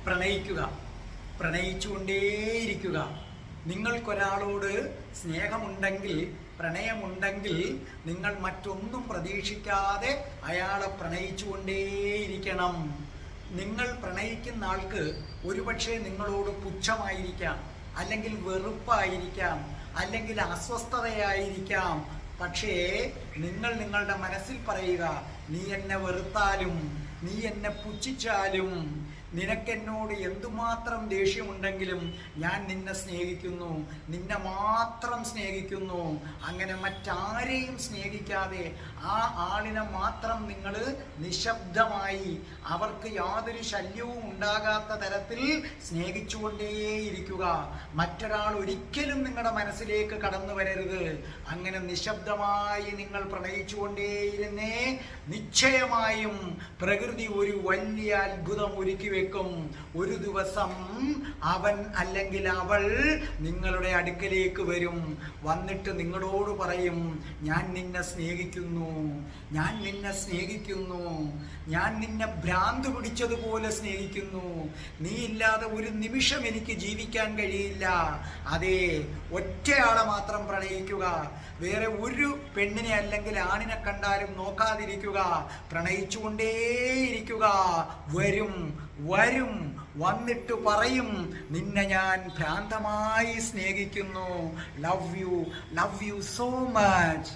പ്രണയിക്കുക, പ്രണയിച്ചുകൊണ്ടേയിരിക്കുക. നിങ്ങൾക്കൊരാളോട് സ്നേഹമുണ്ടെങ്കിൽ, പ്രണയമുണ്ടെങ്കിൽ നിങ്ങൾ മറ്റൊന്നും പ്രതീക്ഷിക്കാതെ അയാളെ പ്രണയിച്ചുകൊണ്ടേയിരിക്കണം. നിങ്ങൾ പ്രണയിക്കുന്ന ആൾക്ക് ഒരുപക്ഷെ നിങ്ങളോട് പുച്ഛമായിരിക്കാം, അല്ലെങ്കിൽ വെറുപ്പായിരിക്കാം, അല്ലെങ്കിൽ അസ്വസ്ഥതയായിരിക്കാം. പക്ഷേ നിങ്ങൾ നിങ്ങളുടെ മനസ്സിൽ പറയുക, നീ എന്നെ വെറുത്താലും, നീ എന്നെ പുച്ഛിച്ചാലും, നിനക്കെന്നോട് എന്തുമാത്രം ദേഷ്യമുണ്ടെങ്കിലും ഞാൻ നിന്നെ സ്നേഹിക്കുന്നു, നിന്നെ മാത്രം സ്നേഹിക്കുന്നു. അങ്ങനെ മറ്റാരെയും സ്നേഹിക്കാതെ ആ ആളിനെ മാത്രം നിങ്ങൾ നിശബ്ദമായി, അവർക്ക് യാതൊരു ശല്യവും ഉണ്ടാകാത്ത തരത്തിൽ സ്നേഹിച്ചുകൊണ്ടേയിരിക്കുക. മറ്റൊരാൾ ഒരിക്കലും നിങ്ങളുടെ മനസ്സിലേക്ക് കടന്നു വരരുത്. അങ്ങനെ നിശബ്ദമായി നിങ്ങൾ പ്രണയിച്ചുകൊണ്ടേയിരുന്നേ നിശ്ചയമായും പ്രകൃതി ഒരു വലിയ അത്ഭുതം ഒരുക്കി വെക്കും. ഒരു ദിവസം അവൻ അല്ലെങ്കിൽ അവൾ നിങ്ങളുടെ അടുക്കലേക്ക് വരും. വന്നിട്ട് നിങ്ങളോട് പറയും, ഞാൻ നിന്നെ സ്നേഹിക്കുന്നു, ഞാൻ നിന്നെ സ്നേഹിക്കുന്നു, ഞാൻ നിന്നെ ഭ്രാന്ത് പിടിച്ചതുപോലെ സ്നേഹിക്കുന്നു, നീ ഇല്ലാതെ ഒരു നിമിഷം എനിക്ക് ജീവിക്കാൻ കഴിയില്ല. അതെ, ഒറ്റയാളെ മാത്രം പ്രണയിക്കുക. വേറെ ഒരു പെണ്ണിനെ അല്ലെങ്കിൽ ആണിനെ കണ്ടാലും നോക്കാതിരിക്കുക. പ്രണയിച്ചുകൊണ്ടേയിരിക്കുക. വരും വരും, വന്നിട്ട് പറയും, നിന്നെ ഞാൻ ഭ്രാന്തമായി സ്നേഹിക്കുന്നു. Love you so much.